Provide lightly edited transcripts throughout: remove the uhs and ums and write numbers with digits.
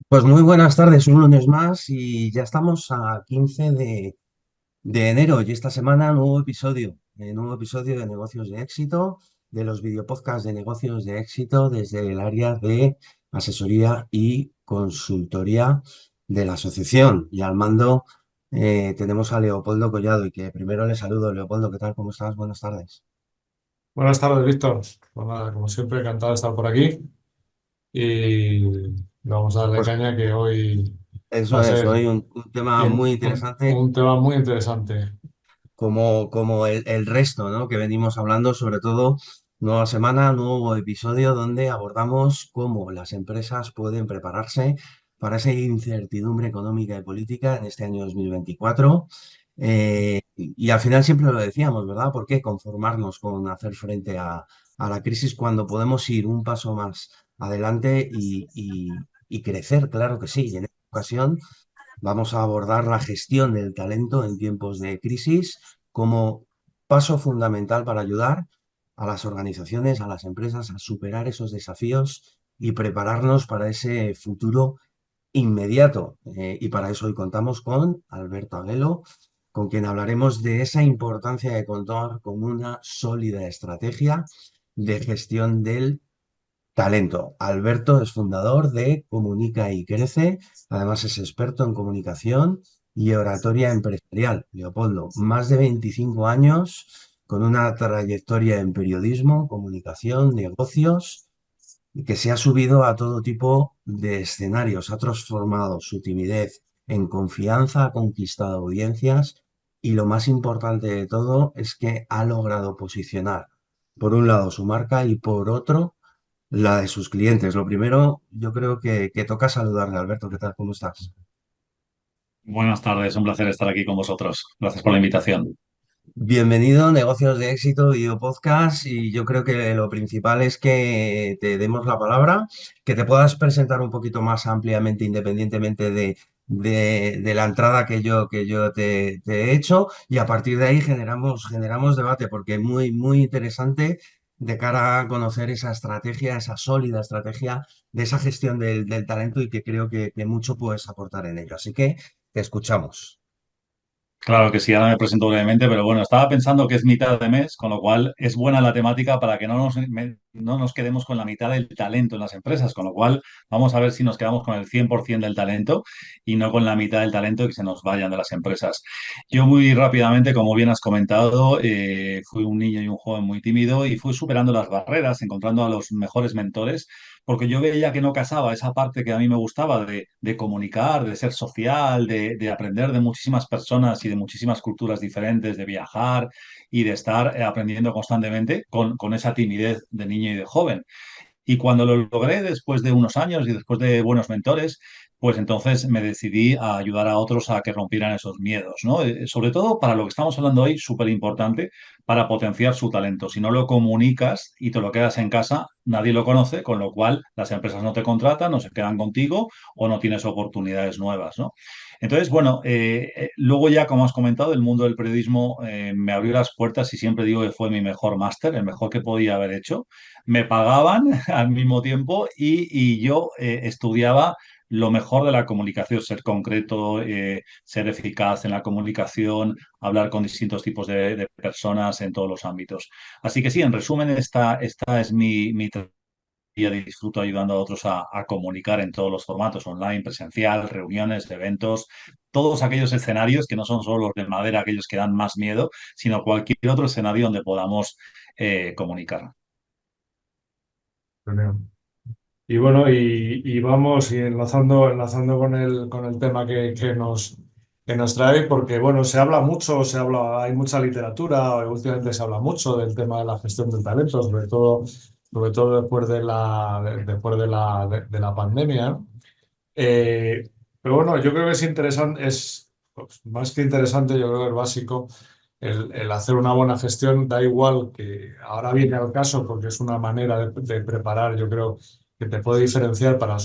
Pues muy buenas tardes, un lunes más y ya estamos a 15 de enero y esta semana nuevo episodio de Negocios de Éxito, de los videopodcasts de negocios de éxito desde el área de asesoría y consultoría de la asociación. Y al mando tenemos a Leopoldo Collado y que primero le saludo. Leopoldo, ¿qué tal? ¿Cómo estás? Buenas tardes. Buenas tardes, Víctor. Pues nada, como siempre, encantado de estar por aquí y vamos a darle Pues caña que hoy va eso a es, ser hoy un tema muy interesante un tema muy interesante. como el resto, ¿no? Que venimos hablando, sobre todo, nueva semana, nuevo episodio donde abordamos cómo las empresas pueden prepararse para esa incertidumbre económica y política en este año 2024. Y al final siempre lo decíamos, ¿verdad? ¿Por qué conformarnos con hacer frente a la crisis cuando podemos ir un paso más adelante y crecer? Claro que sí. Y en esta ocasión vamos a abordar la gestión del talento en tiempos de crisis como paso fundamental para ayudar a las organizaciones, a las empresas a superar esos desafíos y prepararnos para ese futuro inmediato. Y para eso hoy contamos con Alberto Aguelo, con quien hablaremos de esa importancia de contar con una sólida estrategia de gestión del talento. Alberto es fundador de Comunica y Crece, además es experto en comunicación y oratoria empresarial. Leopoldo, más de 25 años con una trayectoria en periodismo, comunicación, negocios, y que se ha subido a todo tipo de escenarios, ha transformado su timidez en confianza, ha conquistado audiencias y lo más importante de todo es que ha logrado posicionar, por un lado, su marca y por otro, la de sus clientes. Lo primero, yo creo que toca saludarle, Alberto. ¿Qué tal? ¿Cómo estás? Buenas tardes, un placer estar aquí con vosotros. Gracias por la invitación. Bienvenido a Negocios de Éxito, Video Podcast, y yo creo que lo principal es que te demos la palabra, que te puedas presentar un poquito más ampliamente, independientemente de la entrada que yo te he hecho, y a partir de ahí generamos debate, porque es muy interesante de cara a conocer esa estrategia, esa sólida estrategia de esa gestión del talento y que creo que mucho puedes aportar en ello. Así que te escuchamos. Claro que sí, ahora me presento brevemente, pero bueno, estaba pensando que es mitad de mes, con lo cual es buena la temática para que no nos quedemos con la mitad del talento en las empresas, con lo cual vamos a ver si nos quedamos con el 100% del talento y no con la mitad del talento y que se nos vayan de las empresas. Yo muy rápidamente, como bien has comentado, fui un niño y un joven muy tímido y fui superando las barreras, encontrando a los mejores mentores porque yo veía que no casaba esa parte que a mí me gustaba de comunicar, de ser social, de aprender de muchísimas personas y de muchísimas culturas diferentes, de viajar y de estar aprendiendo constantemente con esa timidez de niño y de joven. Y cuando lo logré, después de unos años y después de buenos mentores, pues entonces me decidí a ayudar a otros a que rompieran esos miedos, ¿no? Sobre todo para lo que estamos hablando hoy, súper importante, para potenciar su talento. Si no lo comunicas y te lo quedas en casa, nadie lo conoce, con lo cual las empresas no te contratan, no se quedan contigo o no tienes oportunidades nuevas, ¿no? Entonces, bueno, luego ya, como has comentado, el mundo del periodismo me abrió las puertas y siempre digo que fue mi mejor máster, el mejor que podía haber hecho. Me pagaban al mismo tiempo y yo estudiaba lo mejor de la comunicación, ser concreto, ser eficaz en la comunicación, hablar con distintos tipos de personas en todos los ámbitos. Así que sí, en resumen, esta es mi tarea y disfruto ayudando a otros a comunicar en todos los formatos, online, presencial, reuniones, eventos, todos aquellos escenarios que no son solo los de madera, aquellos que dan más miedo, sino cualquier otro escenario donde podamos comunicar. Genial. Y bueno, y vamos y enlazando con el tema que nos trae, porque bueno, hay mucha literatura, últimamente se habla mucho del tema de la gestión del talento, sobre todo después de la pandemia, ¿no? Eh, pero bueno, yo creo que es interesante, pues, más que interesante, yo creo que es básico el hacer una buena gestión. Da igual que ahora viene al caso, porque es una manera de preparar, yo creo, que te puede diferenciar para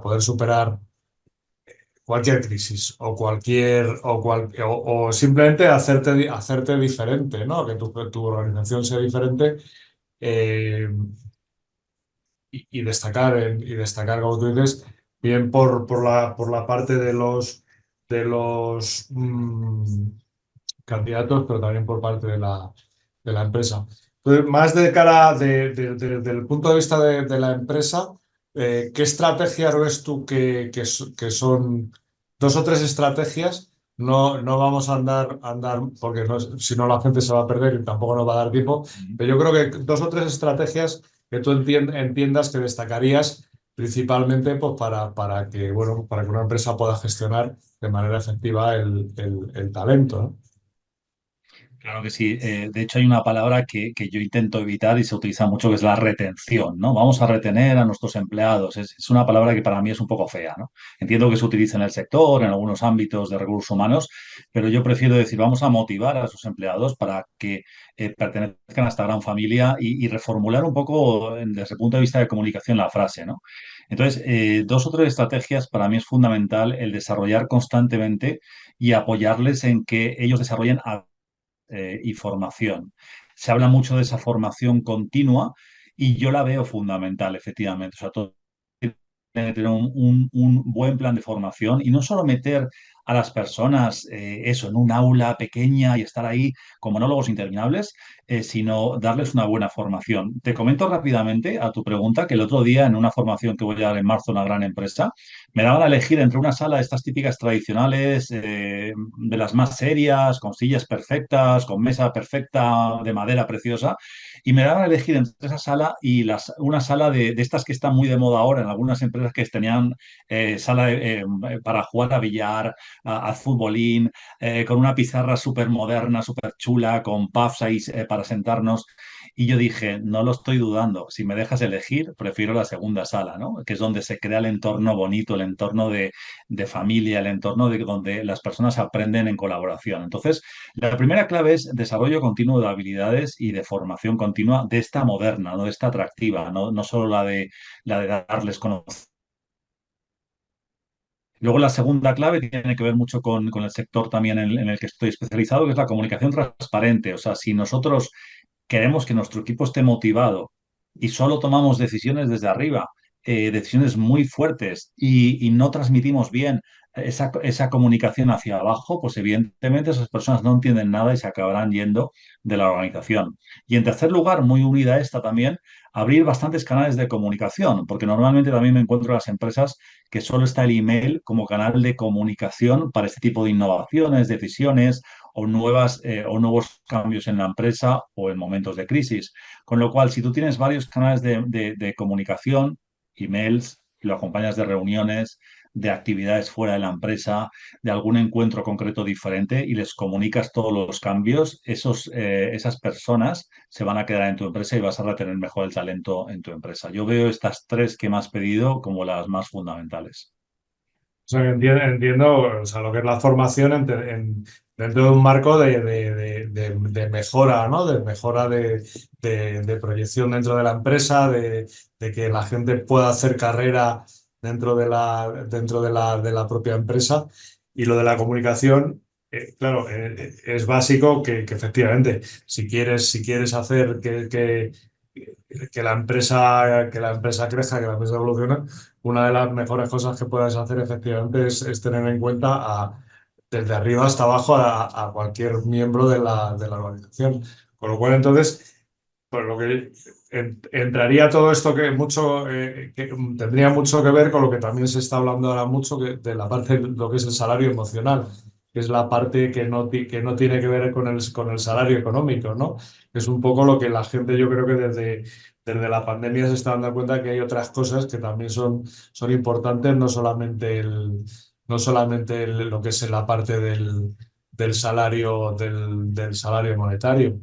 poder superar cualquier crisis o simplemente hacerte diferente, ¿no? Que tu organización sea diferente. Eh, y destacar, como tú dices, bien por la parte de los candidatos, pero también por parte de la empresa. Entonces, más de cara del punto de vista de la empresa, ¿qué estrategias ves tú que son dos o tres estrategias? No, no vamos a andar porque si no la gente se va a perder y tampoco nos va a dar tiempo, pero yo creo que dos o tres estrategias que tú entiendas que destacarías principalmente pues, para que una empresa pueda gestionar de manera efectiva el talento, ¿no? Claro que sí. De hecho, hay una palabra que yo intento evitar y se utiliza mucho, que es la retención, ¿no? Vamos a retener a nuestros empleados. Es una palabra que para mí es un poco fea, ¿no? Entiendo que se utiliza en el sector, en algunos ámbitos de recursos humanos, pero yo prefiero decir, vamos a motivar a sus empleados para que pertenezcan a esta gran familia y reformular un poco desde el punto de vista de comunicación la frase, ¿no? Entonces, dos o tres estrategias para mí es fundamental el desarrollar constantemente y apoyarles en que ellos desarrollen y formación. Se habla mucho de esa formación continua y yo la veo fundamental, efectivamente. O sea, todo tiene que tener un buen plan de formación y no solo meter a las personas eso en un aula pequeña y estar ahí con monólogos interminables, sino darles una buena formación. Te comento rápidamente a tu pregunta que el otro día en una formación que voy a dar en marzo a una gran empresa, me daban a elegir entre una sala de estas típicas tradicionales, de las más serias, con sillas perfectas, con mesa perfecta, de madera preciosa, y me daban a elegir entre esa sala y una sala de estas que están muy de moda ahora en algunas empresas que tenían sala para jugar a billar, a futbolín, con una pizarra súper moderna, súper chula, con puffs ahí para sentarnos. Y yo dije, no lo estoy dudando, si me dejas elegir, prefiero la segunda sala, ¿no? Que es donde se crea el entorno bonito, el entorno de familia, el entorno de donde las personas aprenden en colaboración. Entonces, la primera clave es desarrollo continuo de habilidades y de formación continua de esta moderna, no de esta atractiva, no solo la de darles conocimiento. Luego la segunda clave tiene que ver mucho con el sector también en el que estoy especializado, que es la comunicación transparente. O sea, si nosotros queremos que nuestro equipo esté motivado y solo tomamos decisiones desde arriba, decisiones muy fuertes y no transmitimos bien esa comunicación hacia abajo, pues evidentemente esas personas no entienden nada y se acabarán yendo de la organización. Y en tercer lugar, muy unida a esta también, abrir bastantes canales de comunicación, porque normalmente también me encuentro en las empresas que solo está el email como canal de comunicación para este tipo de innovaciones, decisiones o nuevos cambios en la empresa o en momentos de crisis. Con lo cual, si tú tienes varios canales de comunicación, emails, lo acompañas de reuniones, de actividades fuera de la empresa, de algún encuentro concreto diferente y les comunicas todos los cambios, esas personas se van a quedar en tu empresa y vas a retener mejor el talento en tu empresa. Yo veo estas tres que me has pedido como las más fundamentales. O sea, que entiendo, o sea, lo que es la formación dentro de un marco de mejora, ¿no? De mejora de proyección dentro de la empresa, de que la gente pueda hacer carrera dentro de la propia empresa. Y lo de la comunicación, claro, es básico que efectivamente, si quieres hacer que la empresa crezca, que la empresa evolucione, una de las mejores cosas que puedes hacer efectivamente es tener en cuenta desde arriba hasta abajo a cualquier miembro de la organización. Con lo cual, entonces, pues lo que entraría todo esto que tendría mucho que ver con lo que también se está hablando ahora mucho de la parte de lo que es el salario emocional, que es la parte que no tiene que ver con el salario económico, ¿no? Es un poco lo que la gente, yo creo que desde la pandemia se está dando cuenta que hay otras cosas que también son importantes, no solamente lo que es la parte del salario monetario.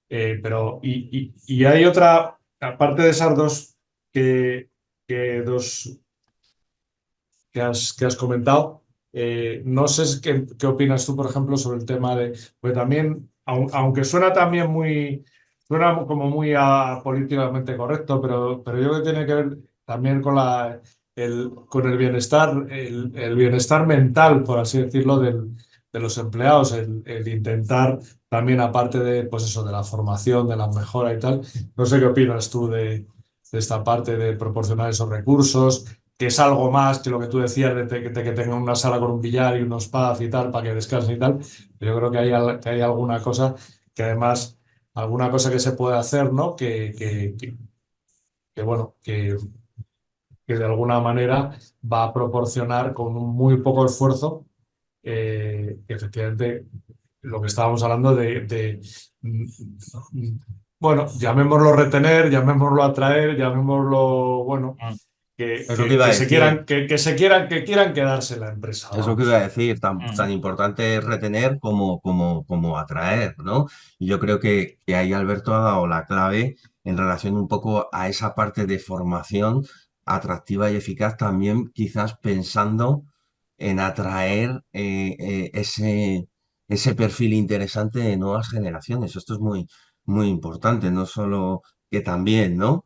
Pero hay otra, aparte de esas dos dos que has comentado, no sé qué opinas tú, por ejemplo, sobre el tema pues también, aunque suena como muy políticamente correcto, pero yo creo que tiene que ver también con el bienestar, el bienestar mental, por así decirlo, de los empleados, el intentar también, aparte de, pues eso, de la formación, de la mejora y tal. No sé qué opinas tú de esta parte de proporcionar esos recursos, que es algo más que lo que tú decías de que tengan una sala con un billar y unos pubs y tal, para que descansen y tal. Yo creo que hay alguna cosa que además, alguna cosa que se puede hacer, ¿no? Que, bueno, que de alguna manera va a proporcionar con un muy poco esfuerzo, efectivamente, lo que estábamos hablando mm, bueno, llamémoslo retener, llamémoslo atraer, llamémoslo, bueno, Mm. Es lo que iba a decir. que quieran quedarse en la empresa, Es lo que iba a vamos. decir, tan Mm. importante es retener como atraer, ¿no? Y yo creo que ahí Alberto ha dado la clave en relación un poco a esa parte de formación atractiva y eficaz, también quizás pensando en atraer ese perfil interesante de nuevas generaciones. Esto es muy importante, no solo que también, ¿no?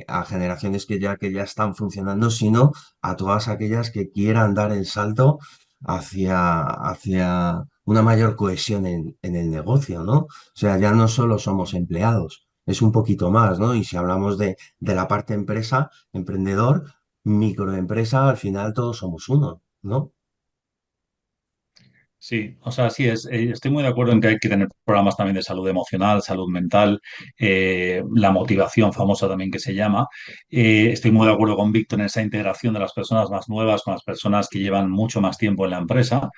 A generaciones que ya están funcionando, sino a todas aquellas que quieran dar el salto hacia una mayor cohesión en el negocio, ¿no? O sea, ya no solo somos empleados, es un poquito más, ¿no? Y si hablamos de la parte empresa, emprendedor, microempresa, al final todos somos uno, ¿no? Sí, o sea, sí, estoy muy de acuerdo en que hay que tener programas también de salud emocional, salud mental, la motivación famosa también que se llama. Estoy muy de acuerdo con Víctor en esa integración de las personas más nuevas con las personas que llevan mucho más tiempo en la empresa.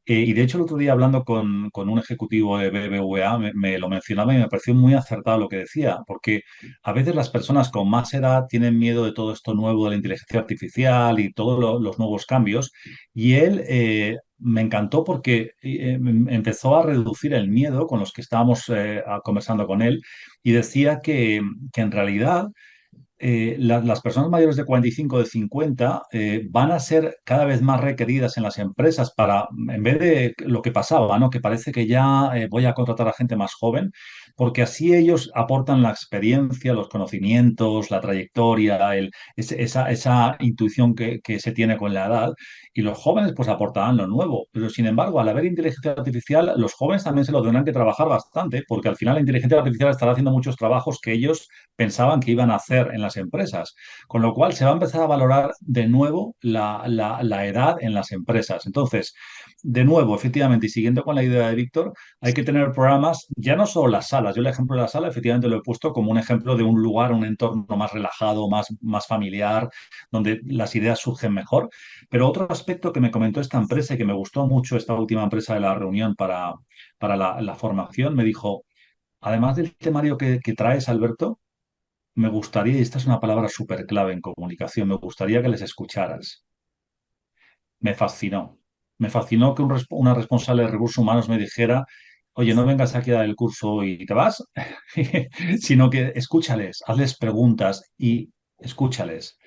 Y de hecho, el otro día hablando con un ejecutivo de BBVA, me lo mencionaba y me pareció muy acertado lo que decía, porque a veces las personas con más edad tienen miedo de todo esto nuevo de la inteligencia artificial y todos los nuevos cambios. Y él me encantó porque empezó a reducir el miedo con los que estábamos conversando con él y decía que en realidad las personas mayores de 45 de 50 van a ser cada vez más requeridas en las empresas para, en vez de lo que pasaba, ¿no? Que parece que ya voy a contratar a gente más joven, porque así ellos aportan la experiencia, los conocimientos, la trayectoria, esa intuición que se tiene con la edad, y los jóvenes pues aportarán lo nuevo. Pero sin embargo, al haber inteligencia artificial, los jóvenes también se lo tendrán que trabajar bastante, porque al final la inteligencia artificial estará haciendo muchos trabajos que ellos pensaban que iban a hacer en las empresas. Con lo cual se va a empezar a valorar de nuevo la edad en las empresas. Entonces, de nuevo, efectivamente, y siguiendo con la idea de Víctor, hay que tener programas, ya no solo las salas. Yo el ejemplo de la sala, efectivamente, lo he puesto como un ejemplo de un lugar, un entorno más relajado, más familiar, donde las ideas surgen mejor. Pero otro aspecto que me comentó esta empresa y que me gustó mucho, esta última empresa de la reunión para la formación, me dijo, además del temario que traes, Alberto, me gustaría, y esta es una palabra súper clave en comunicación, me gustaría que les escucharas. Me fascinó. Me fascinó que una responsable de recursos humanos me dijera, oye, no vengas aquí a dar el curso y te vas, sino que escúchales, hazles preguntas y escúchales.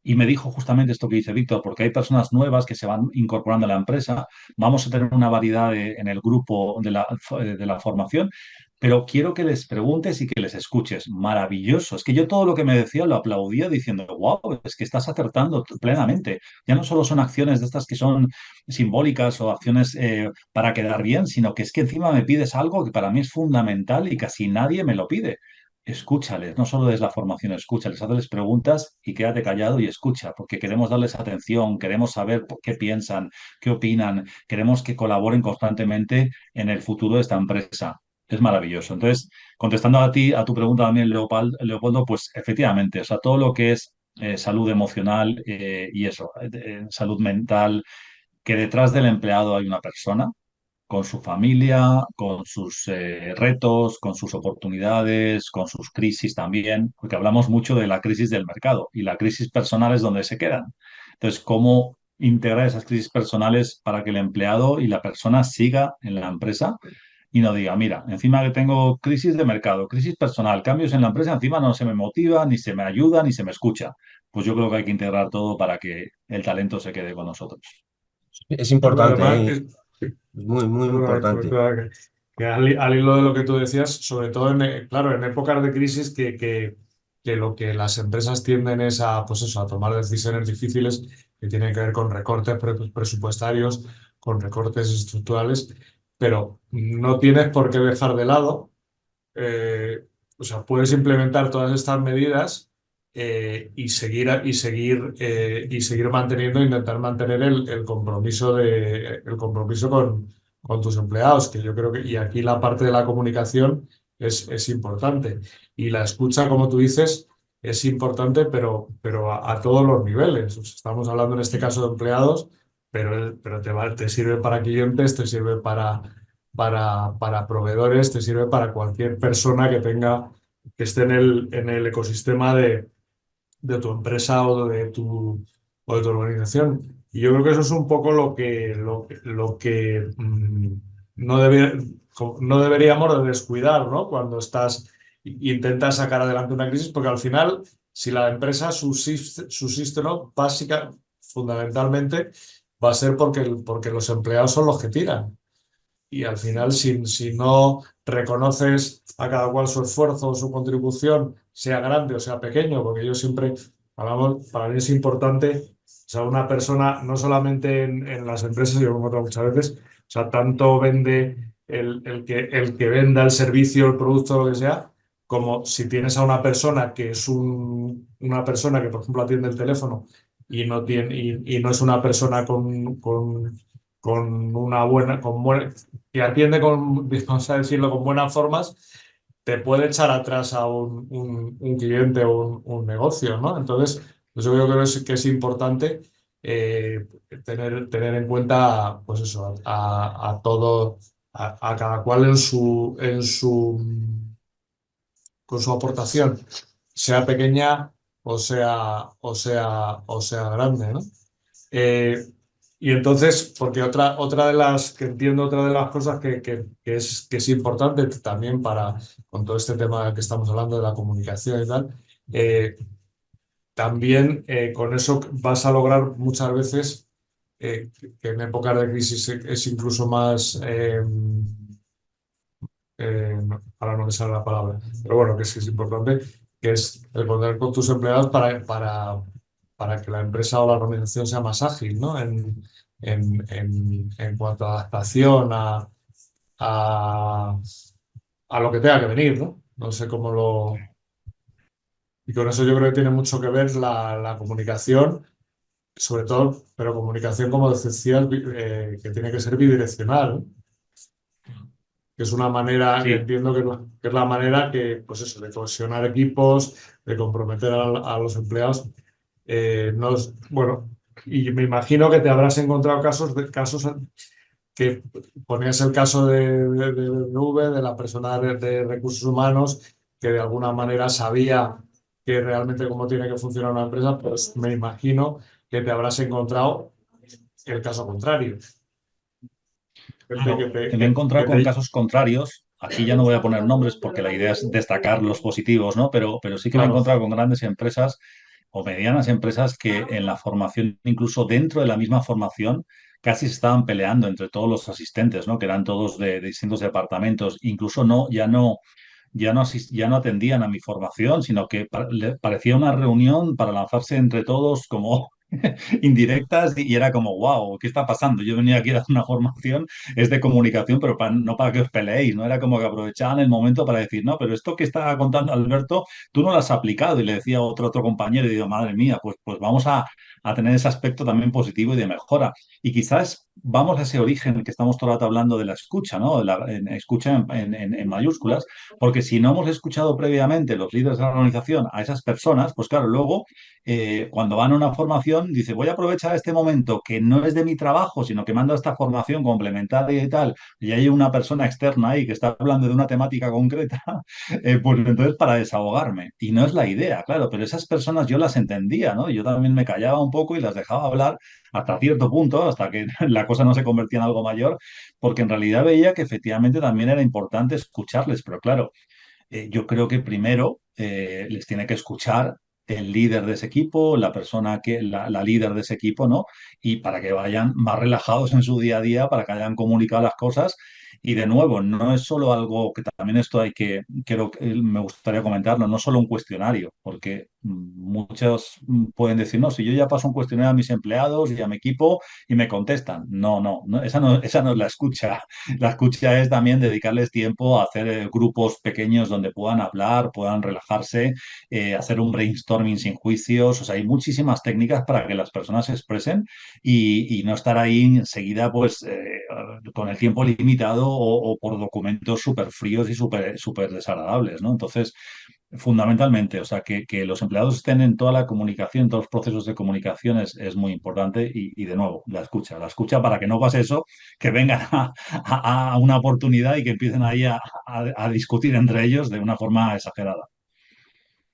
Y me dijo justamente esto que dice Víctor, porque hay personas nuevas que se van incorporando a la empresa, vamos a tener una variedad en el grupo de la formación, pero quiero que les preguntes y que les escuches. Maravilloso. Es que yo todo lo que me decía lo aplaudía diciendo, wow, es que estás acertando plenamente. Ya no solo son acciones de estas que son simbólicas o acciones para quedar bien, sino que es que encima me pides algo que para mí es fundamental y casi nadie me lo pide. Escúchales, no solo des la formación, escúchales, hazles preguntas y quédate callado y escucha, porque queremos darles atención, queremos saber qué piensan, qué opinan, queremos que colaboren constantemente en el futuro de esta empresa. Es maravilloso. Entonces, contestando a ti, a tu pregunta también, Leopoldo, pues efectivamente, o sea, todo lo que es salud emocional y eso, salud mental, que detrás del empleado hay una persona con su familia, con sus retos, con sus oportunidades, con sus crisis también, porque hablamos mucho de la crisis del mercado y la crisis personal es donde se quedan. Entonces, ¿cómo integrar esas crisis personales para que el empleado y la persona siga en la empresa y no diga, mira, encima que tengo crisis de mercado, crisis personal, cambios en la empresa, encima no se me motiva, ni se me ayuda, ni se me escucha? Pues yo creo que hay que integrar todo para que el talento se quede con nosotros. Es No, pero importante, además, ¿eh? Es muy importante. que al hilo de lo que tú decías, sobre todo claro, en épocas de crisis que lo que las empresas tienden es a, pues eso, a tomar decisiones difíciles que tienen que ver con recortes presupuestarios, con recortes estructurales, pero no tienes por qué dejar de lado, o sea, puedes implementar todas estas medidas y seguir manteniendo, intentar mantener el compromiso con tus empleados, que yo creo que, y aquí la parte de la comunicación es importante. Y la escucha, como tú dices, es importante, pero a todos los niveles. O sea, estamos hablando en este caso de empleados, pero te sirve para clientes, te sirve para proveedores, te sirve para cualquier persona que esté en el ecosistema de tu empresa o de tu organización. Y yo creo que eso es un poco lo que no deberíamos de descuidar, ¿no? Cuando intentas sacar adelante una crisis, porque al final, si la empresa subsiste, ¿no? Fundamentalmente, va a ser porque los empleados son los que tiran. Y al final, si no reconoces a cada cual su esfuerzo o su contribución, sea grande o sea pequeño, porque yo siempre hablamos, para mí es importante, o sea, una persona, no solamente en las empresas, yo lo he encontrado muchas veces, o sea, tanto vende el que venda el servicio, el producto, lo que sea, como si tienes a una persona que es una persona que, por ejemplo, atiende el teléfono y no es una persona con una que atiende vamos a decirlo, con buenas formas, te puede echar atrás a un cliente o un negocio, ¿no? Entonces, pues yo creo que es importante tener en cuenta, pues eso, a todo, a cada cual con su aportación, sea pequeña o sea grande, ¿no? Eh, y entonces, porque otra de las que entiendo, otra de las cosas que es importante también con todo este tema que estamos hablando de la comunicación y tal, eh, también con eso vas a lograr muchas veces que en épocas de crisis es incluso más, ahora no me sale la palabra, pero bueno, que sí es importante, que es el contar con tus empleados para que la empresa o la organización sea más ágil, ¿no? En cuanto a adaptación a, a lo que tenga que venir, ¿no? No sé cómo lo... Y con eso yo creo que tiene mucho que ver la comunicación, sobre todo, pero comunicación, como decías, que tiene que ser bidireccional, ¿no? Que es una manera, que Sí, entiendo que es la manera pues eso, de cohesionar equipos, de comprometer a los empleados. Bueno, y me imagino que te habrás encontrado casos que ponías el caso de BBV, de la persona de recursos humanos, que de alguna manera sabía que realmente cómo tiene que funcionar una empresa, pues me imagino que te habrás encontrado el caso contrario. Gente claro, me he encontrado con casos contrarios. Aquí ya no voy a poner nombres porque la idea es destacar los positivos, ¿no? Pero sí que me he claro, encontrado con grandes empresas o medianas empresas que en la formación, incluso dentro de la misma formación, casi se estaban peleando entre todos los asistentes, ¿no? Que eran todos de distintos departamentos. Incluso ya no atendían a mi formación, sino que parecía una reunión para lanzarse entre todos como indirectas y era como, wow, ¿qué está pasando? Yo venía aquí a dar una formación, es de comunicación, pero no para que os peleéis, ¿no? Era como que aprovechaban el momento para decir, no, pero esto que está contando Alberto, tú no lo has aplicado. Y le decía a otro compañero, y digo, madre mía, pues vamos a tener ese aspecto también positivo y de mejora. Y quizás vamos a ese origen que estamos todo el rato hablando de la escucha, ¿no? Escucha en mayúsculas, porque si no hemos escuchado previamente los líderes de la organización a esas personas, pues claro, luego cuando van a una formación, dice, voy a aprovechar este momento que no es de mi trabajo, sino que mando esta formación complementaria y tal, y hay una persona externa ahí que está hablando de una temática concreta, pues entonces para desahogarme. Y no es la idea, claro, pero esas personas yo las entendía, ¿no? Yo también me callaba un poco y las dejaba hablar hasta cierto punto, hasta que la cosa no se convertía en algo mayor, porque en realidad veía que efectivamente también era importante escucharles, pero claro, yo creo que primero les tiene que escuchar el líder de ese equipo, la persona la líder de ese equipo, ¿no? Y para que vayan más relajados en su día a día, para que hayan comunicado las cosas. Y de nuevo, no es solo algo que también esto me gustaría comentarlo, no solo un cuestionario, porque muchos pueden decir, no, si yo ya paso un cuestionario a mis empleados y a mi equipo y me contestan. No, no, no, esa no es la escucha. La escucha es también dedicarles tiempo a hacer grupos pequeños donde puedan hablar, puedan relajarse, hacer un brainstorming sin juicios. O sea, hay muchísimas técnicas para que las personas se expresen y no estar ahí enseguida, pues, con el tiempo limitado o por documentos súper fríos y súper desagradables, ¿no? Entonces, fundamentalmente, o sea, que los empleados estén en toda la comunicación, en todos los procesos de comunicación es muy importante y de nuevo, la escucha para que no pase eso, que vengan a una oportunidad y que empiecen ahí a discutir entre ellos de una forma exagerada.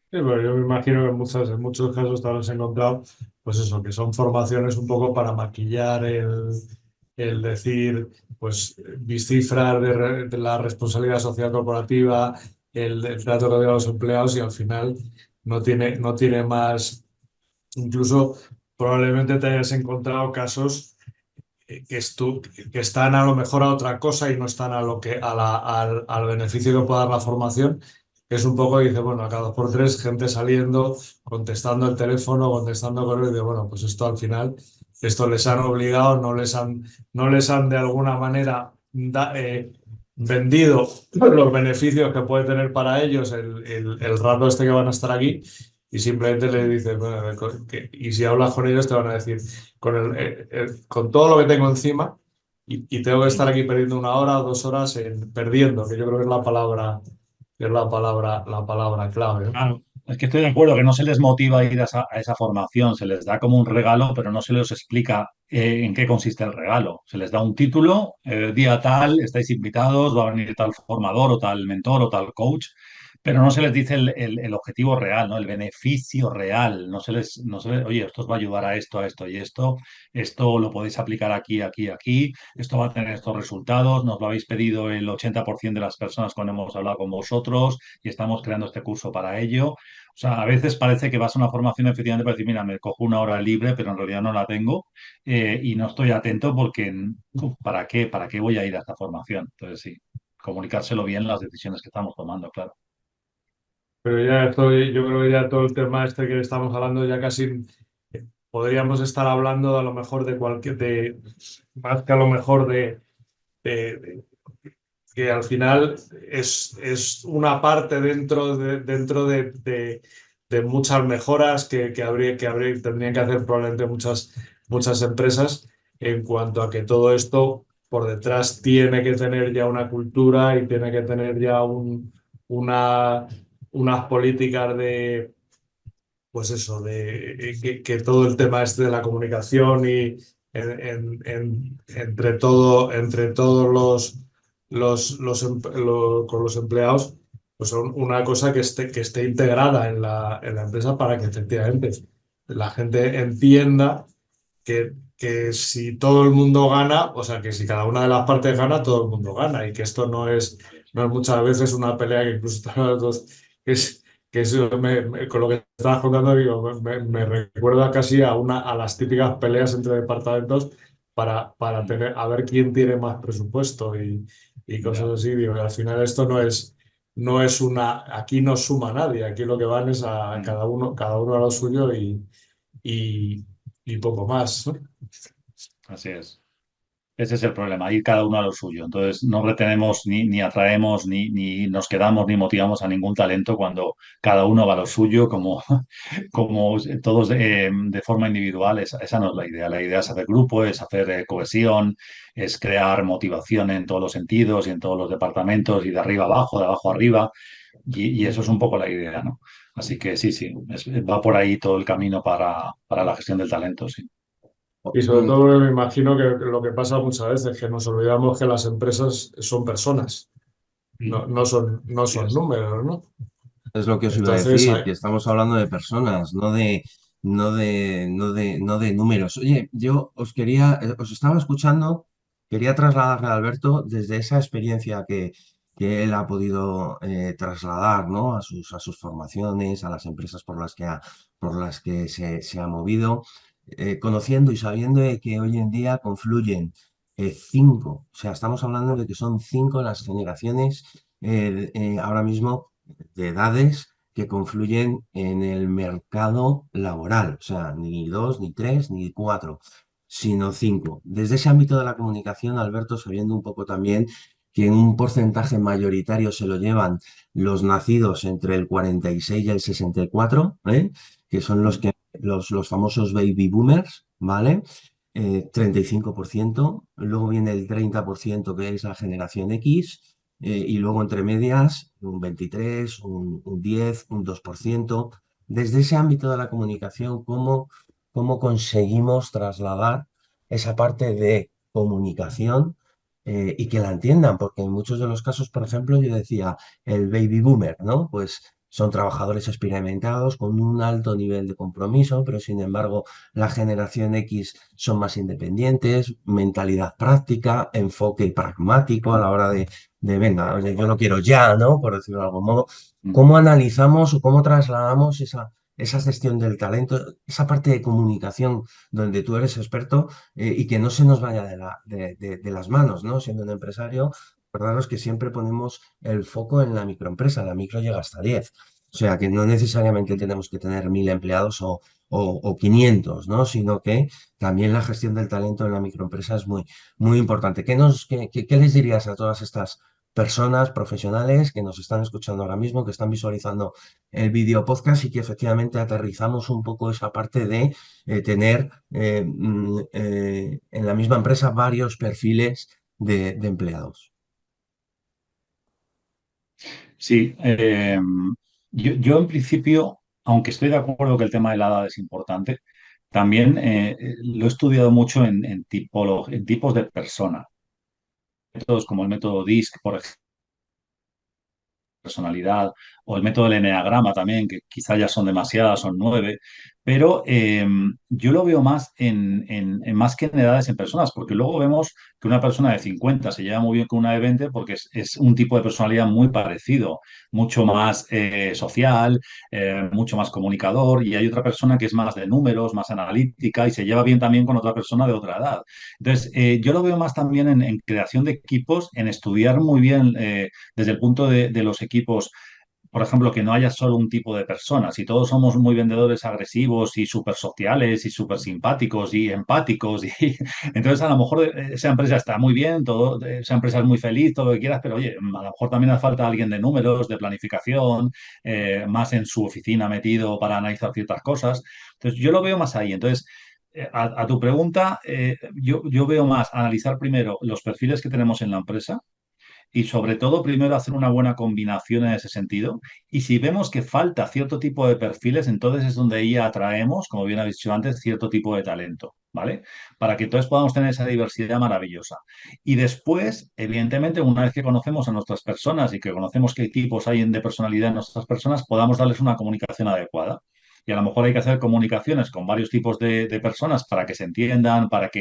Sí, pero yo me imagino que en muchos casos te habrás encontrado, pues eso, que son formaciones un poco para maquillar el decir, pues descifrar de la responsabilidad social corporativa, el trato que doy a los empleados y al final no tiene más. Incluso probablemente te hayas encontrado casos que están a lo mejor a otra cosa y no están a lo que, al beneficio que pueda dar la formación, que es un poco, dice, bueno, a cada dos por tres, gente saliendo, contestando el teléfono, contestando correo, y de, bueno, pues esto al final, esto les han obligado, no les han de alguna manera vendido los beneficios que puede tener para ellos el rato este que van a estar aquí. Y simplemente le dices, bueno, y si hablas con ellos te van a decir, con todo lo que tengo encima y tengo que estar aquí perdiendo una hora o 2 horas perdiendo, que yo creo que es la palabra clave, ¿no? Claro, es que estoy de acuerdo que no se les motiva a ir a esa formación, se les da como un regalo, pero no se les explica en qué consiste el regalo. Se les da un título, día tal, estáis invitados, va a venir tal formador o tal mentor o tal coach, pero no se les dice el objetivo real, ¿no? El beneficio real. Oye, esto os va a ayudar a esto y esto lo podéis aplicar aquí, aquí, aquí, esto va a tener estos resultados, nos lo habéis pedido el 80% de las personas cuando hemos hablado con vosotros y estamos creando este curso para ello. O sea, a veces parece que vas a una formación efectivamente para decir, mira, me cojo una hora libre, pero en realidad no la tengo y no estoy atento porque ¿para qué? ¿Para qué voy a ir a esta formación? Entonces, sí, comunicárselo bien las decisiones que estamos tomando, claro. Pero yo creo que ya todo el tema este que estamos hablando ya casi podríamos estar hablando a lo mejor más que a lo mejor de que al final es una parte dentro de muchas mejoras tendrían que hacer probablemente muchas empresas en cuanto a que todo esto por detrás tiene que tener ya una cultura y tiene que tener ya una, unas políticas pues eso, que todo el tema este de la comunicación y entre todos con los empleados, pues son una cosa que esté integrada en la empresa para que efectivamente la gente entienda que si todo el mundo gana, o sea, que si cada una de las partes gana, todo el mundo gana y que esto no es muchas veces una pelea que incluso están los dos, que es, que eso con lo que estabas contando, digo, me recuerda casi a las típicas peleas entre departamentos para a ver quién tiene más presupuesto y cosas Ya. así. Digo, y al final esto aquí no suma nadie, aquí lo que van es a Mm. cada uno a lo suyo y, y poco más, ¿no? Así es. Ese es el problema, ir cada uno a lo suyo. Entonces, no retenemos ni atraemos, ni nos quedamos, ni motivamos a ningún talento cuando cada uno va a lo suyo, como todos de forma individual. Esa no es la idea. La idea es hacer grupo, es hacer cohesión, es crear motivación en todos los sentidos y en todos los departamentos y de arriba abajo, de abajo arriba. Y eso es un poco la idea, ¿no? Así que sí, sí, va por ahí todo el camino para la gestión del talento, sí. Y sobre todo me imagino que lo que pasa muchas veces es que nos olvidamos que las empresas son personas, no Así son es. números, ¿no? Es lo que os iba a Entonces, decir, que estamos hablando de personas, no de números. Oye, yo os estaba escuchando, quería trasladarle a Alberto desde esa experiencia que él ha podido trasladar, ¿no? A sus formaciones, a las empresas por las que se ha movido, conociendo y sabiendo de que hoy en día confluyen cinco, o sea, estamos hablando de que son cinco las generaciones ahora mismo de edades que confluyen en el mercado laboral, o sea, ni dos, ni tres, ni cuatro, sino cinco. Desde ese ámbito de la comunicación, Alberto, sabiendo un poco también que en un porcentaje mayoritario se lo llevan los nacidos entre el 46 y el 64, ¿eh? Que son los famosos baby boomers, ¿vale? 35%, luego viene el 30% que es la generación X, y luego entre medias un 23, un 10, un 2%. Desde ese ámbito de la comunicación, ¿cómo conseguimos trasladar esa parte de comunicación y que la entiendan? Porque en muchos de los casos, por ejemplo, yo decía, el baby boomer, ¿no? Pues son trabajadores experimentados con un alto nivel de compromiso, pero sin embargo la generación X son más independientes, mentalidad práctica, enfoque pragmático a la hora de venga, oye, yo lo quiero ya, ¿no? Por decirlo de algún modo. ¿Cómo analizamos o cómo trasladamos esa gestión del talento, esa parte de comunicación donde tú eres experto y que no se nos vaya de las manos, ¿no? Siendo un empresario, recordaros que siempre ponemos el foco en la microempresa, la micro llega hasta 10. O sea que no necesariamente tenemos que tener 1000 empleados o 500, ¿no? Sino que también la gestión del talento en la microempresa es muy importante. ¿Qué les dirías a todas estas personas profesionales que nos están escuchando ahora mismo, que están visualizando el vídeo podcast y que efectivamente aterrizamos un poco esa parte de tener en la misma empresa varios perfiles de empleados? Sí, yo en principio, aunque estoy de acuerdo que el tema de la edad es importante, también lo he estudiado mucho en tipos de personas. Métodos como el método DISC, por ejemplo, personalidad, o el método del eneagrama también, que quizá ya son demasiadas, son 9, pero yo lo veo más más que en edades en personas, porque luego vemos que una persona de 50 se lleva muy bien con una de 20 porque es un tipo de personalidad muy parecido, mucho más social, mucho más comunicador, y hay otra persona que es más de números, más analítica y se lleva bien también con otra persona de otra edad. Entonces, yo lo veo más también en creación de equipos, en estudiar muy bien desde el punto de los equipos, por ejemplo, que no haya solo un tipo de personas. Si todos somos muy vendedores agresivos y súper sociales y súper simpáticos y empáticos, y entonces a lo mejor esa empresa está muy bien, esa empresa es muy feliz, todo lo que quieras, pero oye, a lo mejor también hace falta alguien de números, de planificación, más en su oficina metido para analizar ciertas cosas. Entonces, yo lo veo más ahí. Entonces, a tu pregunta, yo veo más analizar primero los perfiles que tenemos en la empresa y sobre todo primero hacer una buena combinación en ese sentido. Y si vemos que falta cierto tipo de perfiles, entonces es donde ahí atraemos, como bien habéis dicho antes, cierto tipo de talento, ¿vale? Para que entonces podamos tener esa diversidad maravillosa. Y después, evidentemente, una vez que conocemos a nuestras personas y que conocemos qué tipos hay de personalidad en nuestras personas, podamos darles una comunicación adecuada. Y a lo mejor hay que hacer comunicaciones con varios tipos de personas para que se entiendan, para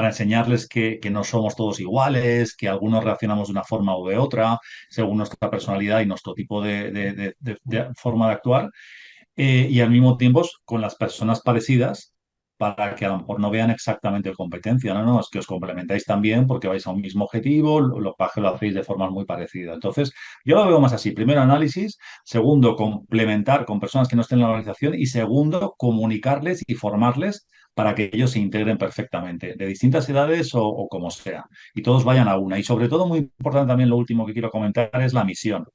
enseñarles que no somos todos iguales, que algunos reaccionamos de una forma u de otra, según nuestra personalidad y nuestro tipo de forma de actuar, y al mismo tiempo con las personas parecidas para que a lo mejor no vean exactamente competencia, no, no, es que os complementáis también porque vais a un mismo objetivo, que lo hacéis de forma muy parecida. Entonces, yo lo veo más así. Primero, análisis. Segundo, complementar con personas que no estén en la organización. Y segundo, comunicarles y formarles para que ellos se integren perfectamente, de distintas edades o como sea, y todos vayan a una. Y sobre todo, muy importante también, lo último que quiero comentar es la misión.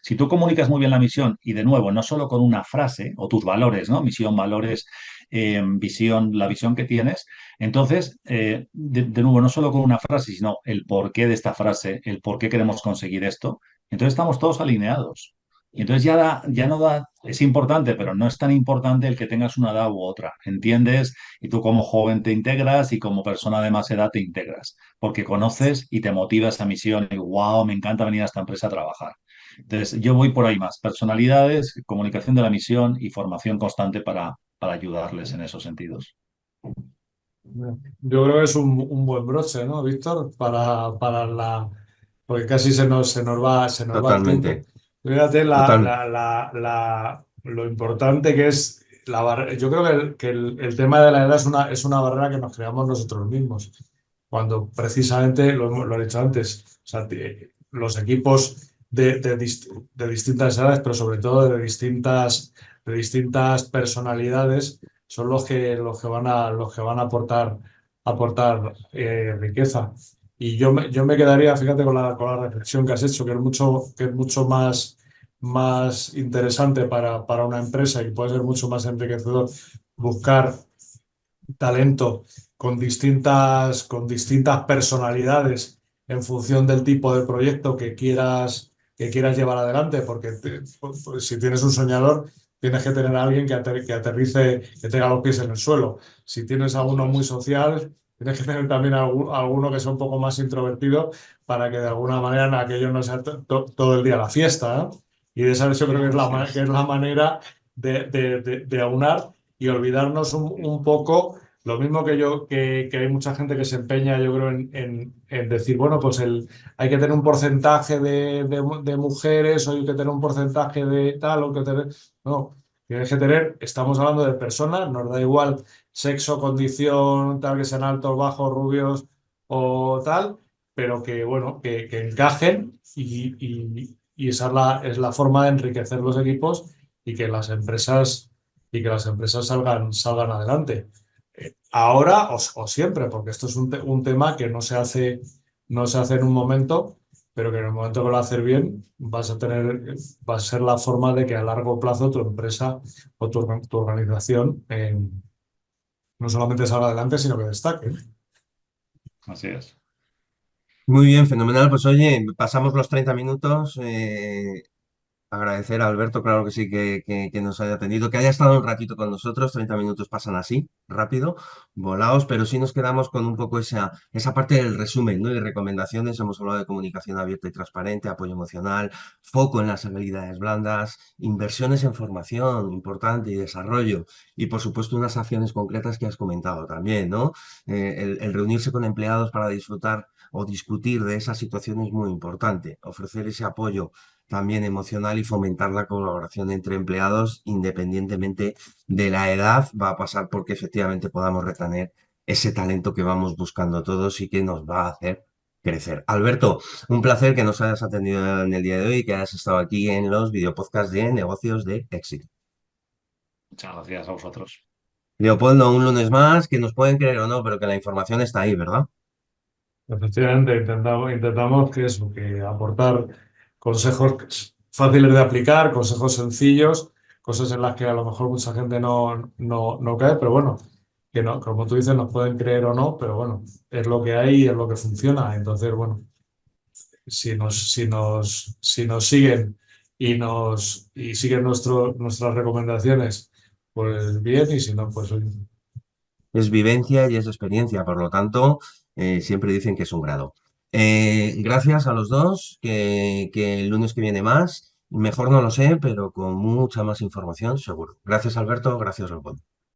Si tú comunicas muy bien la misión y de nuevo, no solo con una frase o tus valores, ¿no? Misión, valores, visión, la visión que tienes, entonces, de nuevo, no solo con una frase, sino el porqué de esta frase, el por qué queremos conseguir esto, entonces estamos todos alineados. Y entonces ya no da, es importante, pero no es tan importante el que tengas una edad u otra, ¿entiendes? Y tú como joven te integras y como persona de más edad te integras, porque conoces y te motiva esa misión y wow, me encanta venir a esta empresa a trabajar. Entonces, yo voy por ahí más. Personalidades, comunicación de la misión y formación constante para ayudarles en esos sentidos. Yo creo que es un buen broche, ¿no, Víctor? Porque casi se nos va el tiempo. Totalmente, Fíjate total, lo importante que es la barrera. Yo creo que el tema de la edad es una barrera que nos creamos nosotros mismos. Cuando precisamente, lo he dicho antes, o sea, los equipos de distintas edades, pero sobre todo de distintas personalidades, son los que van a aportar riqueza. Y yo me quedaría, fíjate, con la reflexión que has hecho, que es mucho más interesante para una empresa y puede ser mucho más enriquecedor buscar talento con distintas personalidades en función del tipo de proyecto que quieras llevar adelante, porque pues, si tienes un soñador, tienes que tener a alguien que aterrice, que tenga los pies en el suelo. Si tienes a uno Eso muy es. social, tienes que tener también a alguno que sea un poco más introvertido para que de alguna manera aquello no sea todo el día la fiesta, ¿no? Y de esa yo creo que Así que es. es la manera de aunar y olvidarnos un poco lo mismo que hay mucha gente que se empeña, yo creo, en decir, bueno, pues hay que tener un porcentaje de mujeres, o hay que tener un porcentaje de tal, o que tener. No, tienes que tener, estamos hablando de personas, nos da igual sexo, condición, tal, que sean altos, bajos, rubios o tal, pero que, bueno, que encajen y esa es la forma de enriquecer los equipos y que las empresas, salgan adelante ahora o siempre, porque esto es un tema que no se hace en un momento, pero que en el momento que lo haces bien va a ser la forma de que a largo plazo tu empresa o tu organización no solamente salga adelante, sino que destaque. Así es. Muy bien, fenomenal. Pues oye, pasamos los 30 minutos. Agradecer a Alberto, claro que sí, que nos haya atendido, que haya estado un ratito con nosotros. 30 minutos pasan así, rápido, volados, pero sí nos quedamos con un poco esa parte del resumen, ¿no? Y recomendaciones. Hemos hablado de comunicación abierta y transparente, apoyo emocional, foco en las habilidades blandas, inversiones en formación importante y desarrollo. Y por supuesto unas acciones concretas que has comentado también, ¿no? El reunirse con empleados para disfrutar o discutir de esa situación es muy importante. Ofrecer ese apoyo también emocional y fomentar la colaboración entre empleados independientemente de la edad, va a pasar porque efectivamente podamos retener ese talento que vamos buscando todos y que nos va a hacer crecer. Alberto, un placer que nos hayas atendido en el día de hoy y que hayas estado aquí en los videopodcasts de negocios de éxito. Muchas gracias a vosotros. Leopoldo, un lunes más, que nos pueden creer o no, pero que la información está ahí, ¿verdad? Efectivamente, intentamos que eso, que aportar consejos fáciles de aplicar, consejos sencillos, cosas en las que a lo mejor mucha gente no cae, pero bueno, que no, como tú dices, nos pueden creer o no, pero bueno, es lo que hay y es lo que funciona. Entonces, bueno, si nos siguen y siguen nuestras recomendaciones, pues bien, y si no, pues oye. Es vivencia y es experiencia, por lo tanto, siempre dicen que es un grado. Gracias a los dos, que el lunes que viene más, mejor no lo sé, pero con mucha más información, seguro. Gracias, Alberto, gracias, Leopoldo.